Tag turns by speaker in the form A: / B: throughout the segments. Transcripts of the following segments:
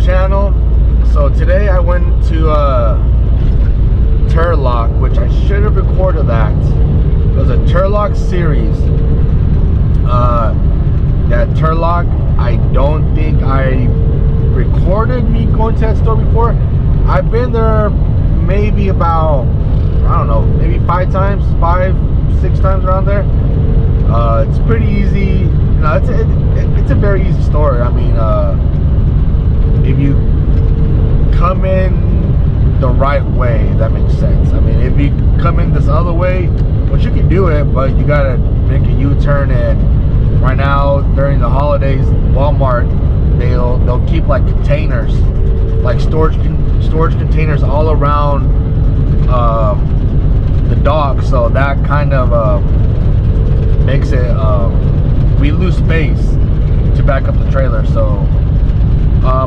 A: channel. So today I went to Turlock, which I should have recorded that. It was a Turlock series. That Turlock, I don't think I recorded me going to that store before. I've been there maybe about, I don't know, maybe 5 times, 6 times around there. It's pretty easy. You know, it's a very easy store. I mean, if you come in the right way, if that makes sense. I mean, if you come in this other way, which you can do it, but you gotta make a U-turn. And right now during the holidays, Walmart, they'll keep like containers, like storage containers all around the dock. So that kind of makes it we lose space to back up the trailer. So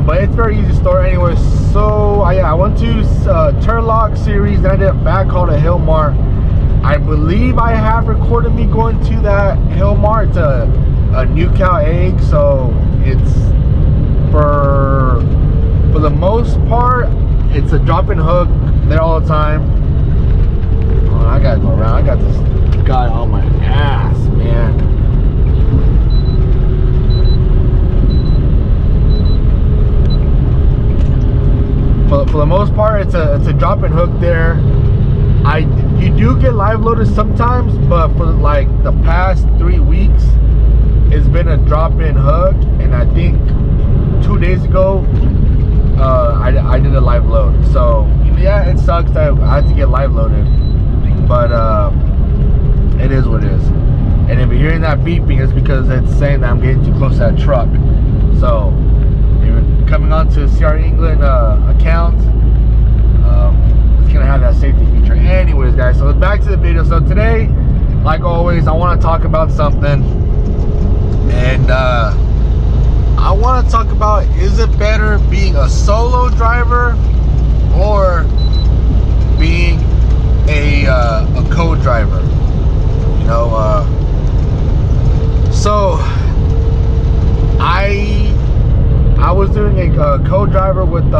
A: but it's a very easy store anyway. So yeah, I went to Turlock series, then I did a backhaul to Hilmar. I believe I have recorded me going to that Hilmar. It's a new cow egg, so it's for the most part it's a drop and hook there all the time. Oh, I gotta go around. I got this guy on my ass, man. For the most part, it's a drop and hook there. You do get live loaded sometimes, but for like the past 3 weeks, it's been a drop in hook. And I think 2 days ago, I did a live load. So yeah, it sucks that I had to get live loaded, but it is what it is. And if you're hearing that beeping, it's because it's saying that I'm getting too close to that truck. So if you're coming onto CR England account, it's gonna have that safety feature. Anyways, guys, so back to the video. So today, like always, I want to talk about something, and I want to talk about, is it better being a solo driver or being a co-driver? You know, so I was doing a co-driver with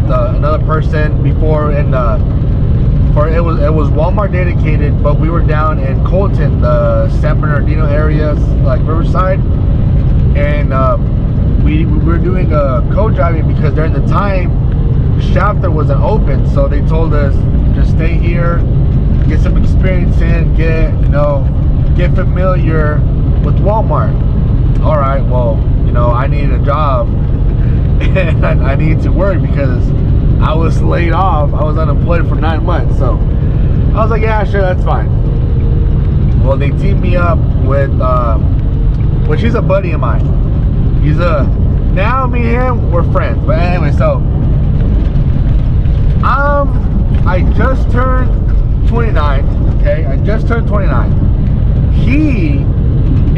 A: another person before, and it was Walmart dedicated, but we were down in Colton, the San Bernardino area, like Riverside, and we were doing a co-driving because during the time Shafter wasn't open. So they told us just stay here, get some experience in, get familiar with Walmart. All right, well, I needed a job and I needed to work because I was laid off. I was unemployed for 9 months. So I was like, yeah, sure, that's fine. Well, they teamed me up with, which he's a buddy of mine. Now me and him, we're friends. But anyway, so I just turned 29. Okay, I just turned 29. He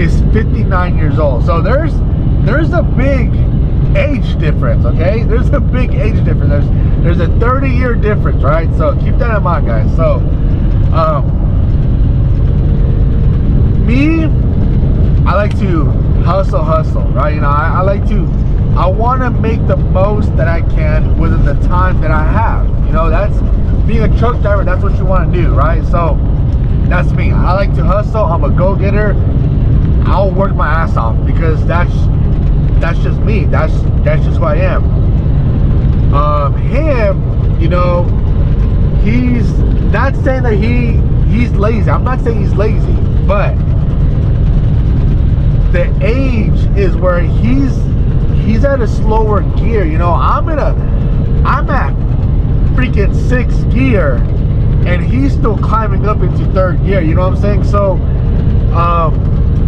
A: is 59 years old. So there's a big age difference. Okay, there's a big age difference. There's a 30-year difference, right? So keep that in mind, guys. So me, I like to hustle, right? I want to make the most that I can within the time that I have. That's being a truck driver. That's what you want to do, right? So that's me. I like to hustle. I'm a go-getter. I'll work my ass off because that's just me. That's just who I am. Him, he's not saying that he's lazy. I'm not saying he's lazy, but the age is where he's at a slower gear. I'm at freaking 6th gear and he's still climbing up into 3rd gear. You know what I'm saying? So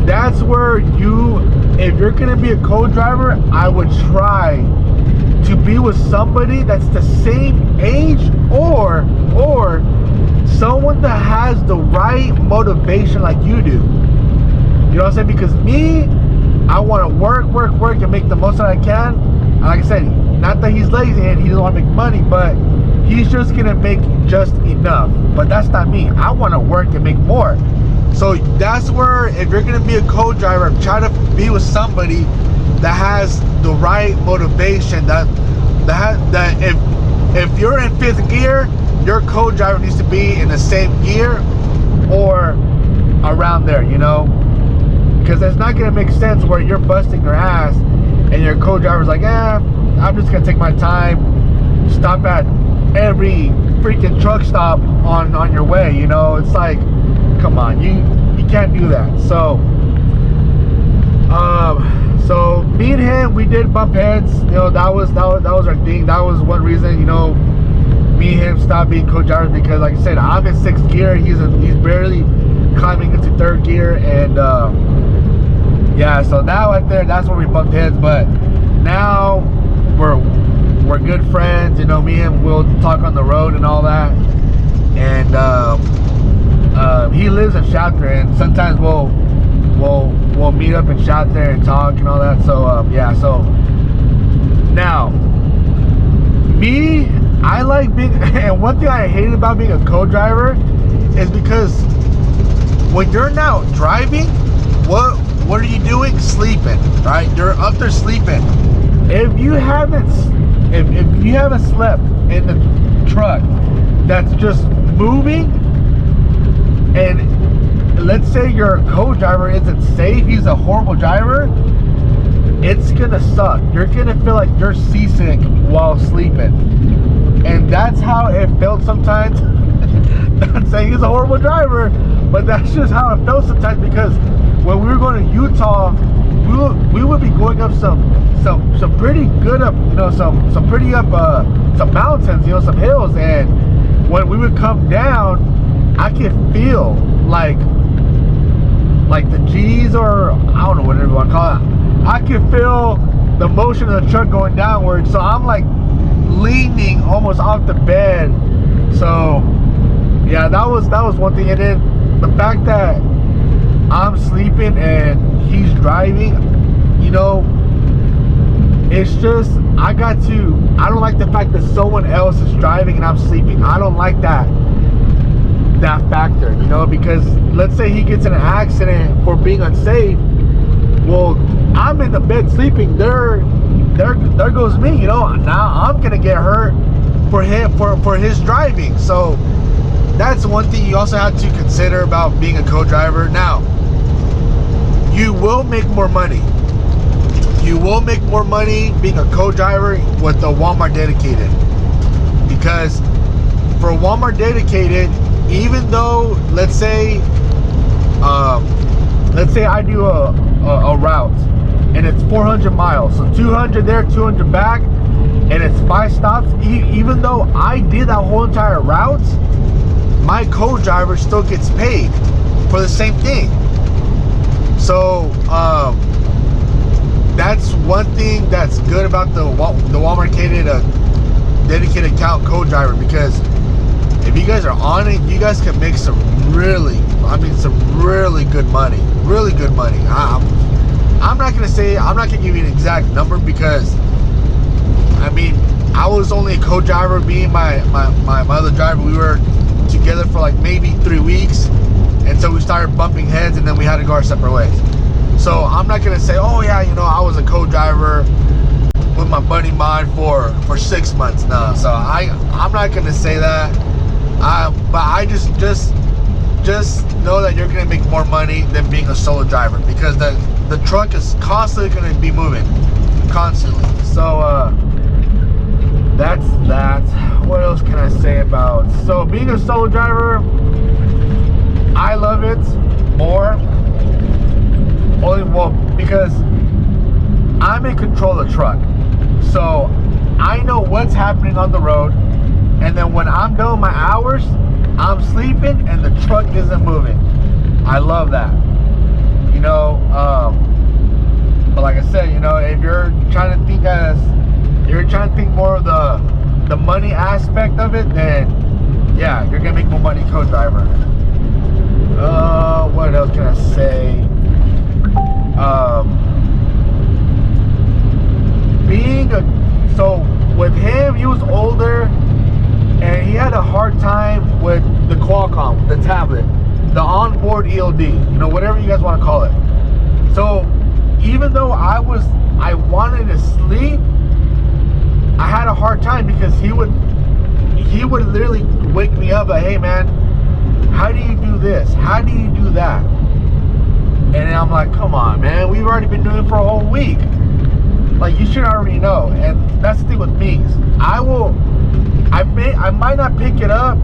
A: that's where if you're gonna be a co-driver, I would try to be with somebody that's the same age or someone that has the right motivation like you do. You know what I'm saying? Because me, I want to work and make the most that I can. And like I said, not that he's lazy and he doesn't want to make money, but he's just gonna make just enough. But that's not me. I want to work and make more. So that's where, if you're gonna be a co-driver, try to be with somebody that has the right motivation, that if you're in 5th gear, your co-driver needs to be in the same gear or around there, you know, because it's not gonna make sense where you're busting your ass and your co-driver's like, I'm just gonna take my time, stop at every freaking truck stop on your way, you know. It's like, come on, you can't do that. So so me and him, we did bump heads, you know. That was our thing. That was one reason, you know, me and him stopped being co-drivers, because like I said, I'm in 6th gear, he's barely climbing into 3rd gear, and yeah, so now right there, that's where we bumped heads. But now we're good friends, you know. Me and him will talk on the road and all that, and he lives in Shasta, and sometimes we'll meet up in Shasta and talk and all that. So yeah, so now me, I like being, and one thing I hate about being a co-driver is because when you're now driving, what are you doing? Sleeping, right? You're up there sleeping. If you haven't slept in the truck that's just moving, and let's say your co-driver isn't safe, he's a horrible driver, it's gonna suck. You're gonna feel like you're seasick while sleeping, and that's how it felt sometimes. Not saying he's a horrible driver, but that's just how it felt sometimes, because when we were going to Utah, we would be going up some pretty good up, you know, some pretty up some mountains, you know, some hills, and when we would come down, I could feel like the G's, or I don't know whatever you want to call it, I could feel the motion of the truck going downward, so I'm like leaning almost off the bed. So yeah, that was one thing. And then the fact that I'm sleeping and he's driving, you know, it's just, I don't like the fact that someone else is driving and I'm sleeping. I don't like that factor, you know, because let's say he gets in an accident for being unsafe. Well, I'm in the bed sleeping, there goes me, you know. Now I'm gonna get hurt for him, for his driving. So that's one thing you also have to consider about being a co-driver. Now, you will make more money. You will make more money being a co-driver with the Walmart Dedicated, because for Walmart Dedicated, even though let's say I do a route and it's 400 miles, so 200 there, 200 back, and it's 5 stops, even though I did that whole entire route, my co-driver still gets paid for the same thing. So that's one thing that's good about the Walmart dedicated account co-driver, because if you guys are on it, you guys can make some really good money, really good money. I'm not gonna give you an exact number, because I mean, I was only a co-driver, me and my other driver, we were together for like maybe 3 weeks until we started bumping heads, and then we had to go our separate ways. So I'm not gonna say, oh yeah, you know, I was a co-driver with my buddy mine for 6 months now. So I'm not gonna say that. But I just know that you're gonna make more money than being a solo driver, because the truck is constantly gonna be moving, constantly. So that's that. What else can I say about? So being a solo driver, I love it more. Because I'm in control of the truck, so I know what's happening on the road, and then when I'm done with my hours, I'm sleeping and the truck isn't moving. I love that, you know. But like I said, you know, if you're trying to think more of the money aspect of it, then yeah, you're gonna make more money co-driver. What else can I say? So with him, he was older and he had a hard time with the Qualcomm, the tablet, the onboard ELD, you know, whatever you guys want to call it. So even though I I wanted to sleep, I had a hard time because he would literally wake me up like, hey man, how do you do this? How do you do that? And then I'm like, come on, man, we've already been doing it for a whole week. Like, you should already know. And that's the thing with me. I might not pick it up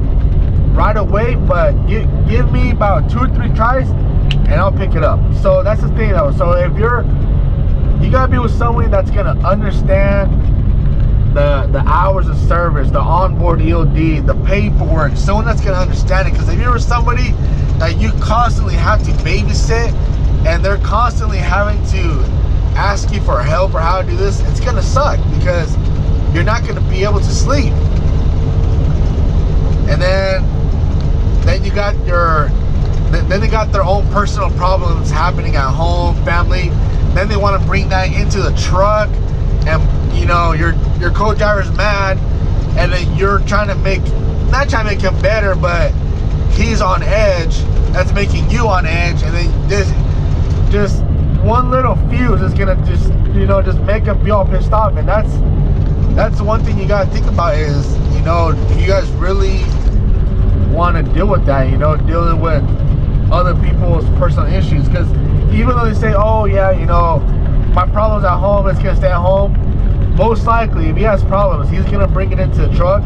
A: right away, but give me about 2 or 3 tries and I'll pick it up. So that's the thing though. So if you gotta be with somebody that's gonna understand the hours of service, the onboard EOD, the paperwork, someone that's gonna understand it. Because if you're somebody that you constantly have to babysit and they're constantly having to ask you for help or how to do this, it's gonna suck because you're not gonna be able to sleep. And then you got then they got their own personal problems happening at home, family. Then they want to bring that into the truck, and you know your co-driver's mad, and then you're not trying to make him better, but he's on edge. That's making you on edge, and then just one little fuse is gonna just make him be all pissed off. And that's one thing you gotta think about is, do you guys really want to deal with that? Dealing with other people's personal issues. Because even though they say, oh yeah, my problem's at home, it's gonna stay at home, most likely if he has problems, he's gonna bring it into the truck,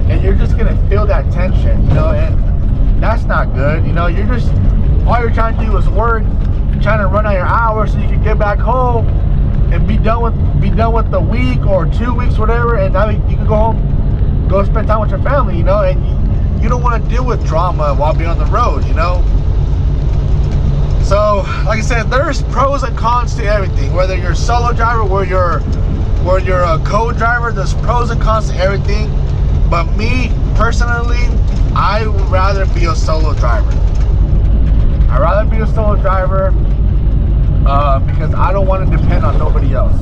A: and you're just gonna feel that tension, and that's not good. You're just, all you're trying to do is work, trying to run out your hours so you can get back home and be done with the week or 2 weeks, whatever, and now you can go home, go spend time with your family, and you don't want to deal with drama while being on the road, So, like I said, there's pros and cons to everything. Whether you're a solo driver, where you're a co-driver, there's pros and cons to everything. But me, personally, I would rather be a solo driver. I'd rather be a solo driver because I don't want to depend on nobody else.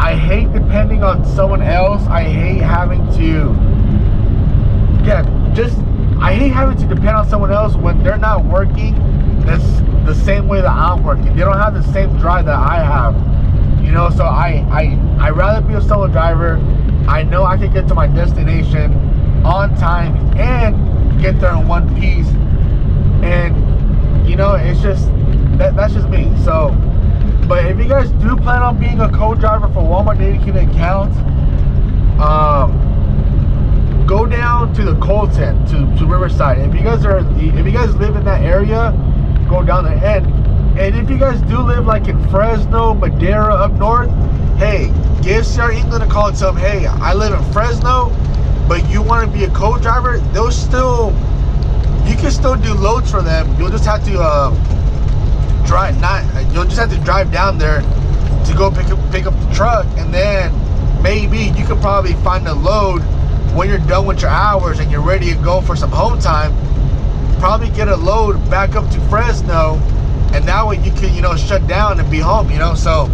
A: I hate depending on someone else. I hate having to depend on someone else when they're not working the same way that I'm working. They don't have the same drive that I have. So I'd rather be a solo driver. I know I can get to my destination on time and get there in one piece. And it's just that's just me. So, but if you guys do plan on being a co-driver for Walmart dedicated accounts, go down to the Colton, to Riverside. If you guys live in that area, go down there. And if you guys do live like in Fresno, Madera, up north, hey, give CR England a call and tell them, hey, I live in Fresno, but you want to be a co-driver, you can still do loads for them. You'll just have to drive down there to go pick up the truck, and then maybe you could probably find a load when you're done with your hours and you're ready to go for some home time. Probably get a load back up to Fresno, and that way you can shut down and be home. So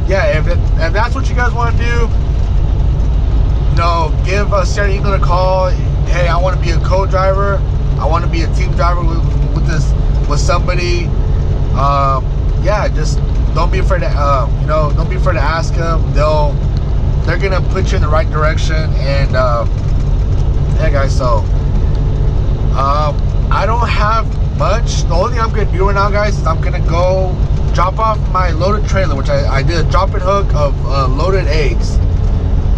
A: yeah, if that's what you guys want to do, give Sarah England a call. Hey, I want to be a co-driver. I want to be a team driver with somebody. Yeah, just don't be afraid to don't be afraid to ask them. They're gonna put you in the right direction. And yeah, guys. So I don't have much. The only thing I'm gonna do right now, guys, is I'm gonna go drop off my loaded trailer, which I did a drop and hook of loaded eggs.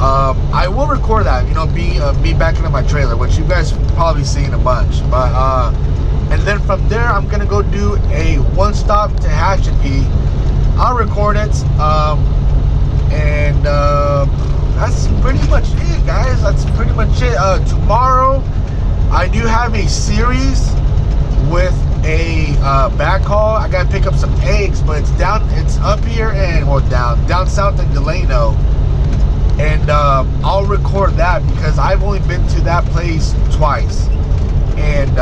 A: I will record that, me backing up my trailer, which you guys probably seen a bunch. But and then from there, I'm gonna go do a one stop to Hatchetby. I'll record it, and that's pretty much it, guys. That's pretty much it. Tomorrow, I do have a series with a backhaul. I gotta pick up some eggs, but it's up here and down south in Delano. And I'll record that because I've only been to that place twice. And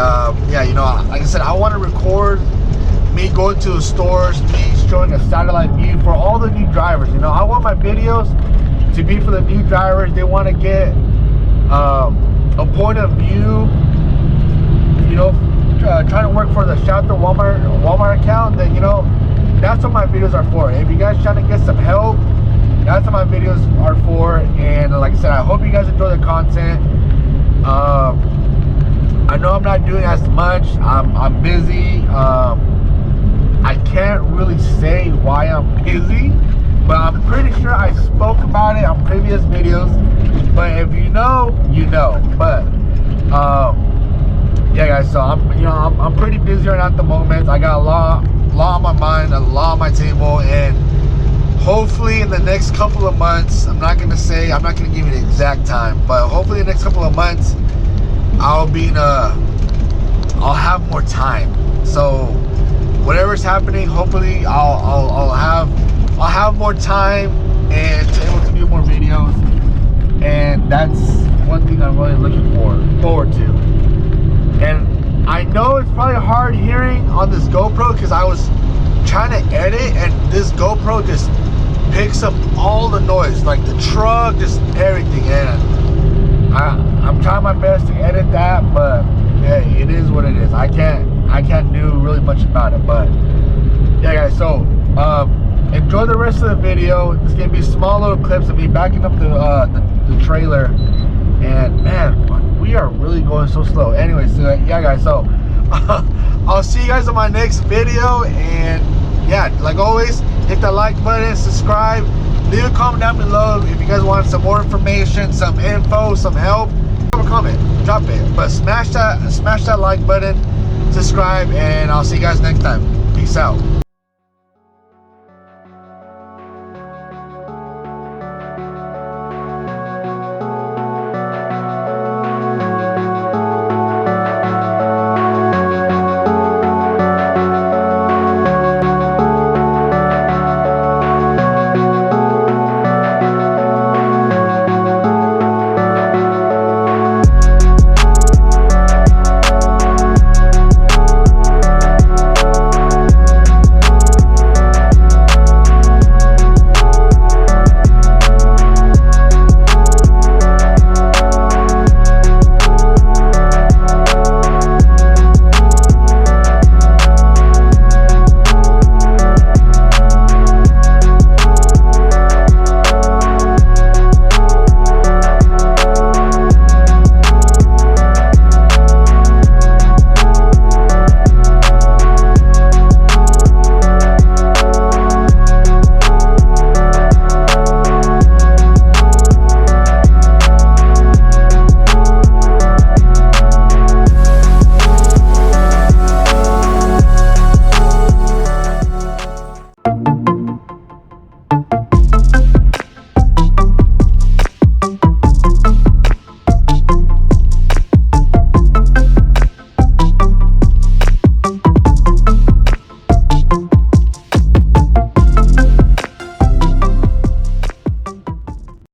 A: yeah, like I said, I want to record me going to the stores, me showing a satellite view for all the new drivers. I want my videos to be for the new drivers. They want to get a point of view, trying to work for the Shouter Walmart account. That that's what my videos are for. If you guys trying to get some help, that's what my videos are for. And like I said, I hope you guys enjoy the content. I know I'm not doing as much. I'm busy. I can't really say why I'm busy, but I'm pretty sure I spoke about it on previous videos. But if you know, you know. But yeah, guys. So I'm pretty busy right now at the moment. I got a lot on my mind, a lot on my table, and hopefully in the next couple of months, I'm not gonna give you the exact time, but hopefully in the next couple of months, I'll have more time. So whatever's happening, hopefully I'll have more time and to able to do more videos. And that's one thing I'm really looking forward to. And I know it's probably hard hearing on this GoPro because I was trying to edit and this GoPro just picks up all the noise, like the truck, just everything. And I'm trying my best to edit that, but hey, it is what it is. I can't do really much about it. But yeah, guys, so enjoy the rest of the video. It's gonna be small little clips of me backing up the trailer. And man, we are really going so slow. Anyway, so yeah, guys, so I'll see you guys on my next video. And yeah, like always, hit that like button, subscribe, leave a comment down below if you guys want some more information, some info, some help. Leave a comment, drop it, but smash that like button, subscribe, and I'll see you guys next time. Peace out.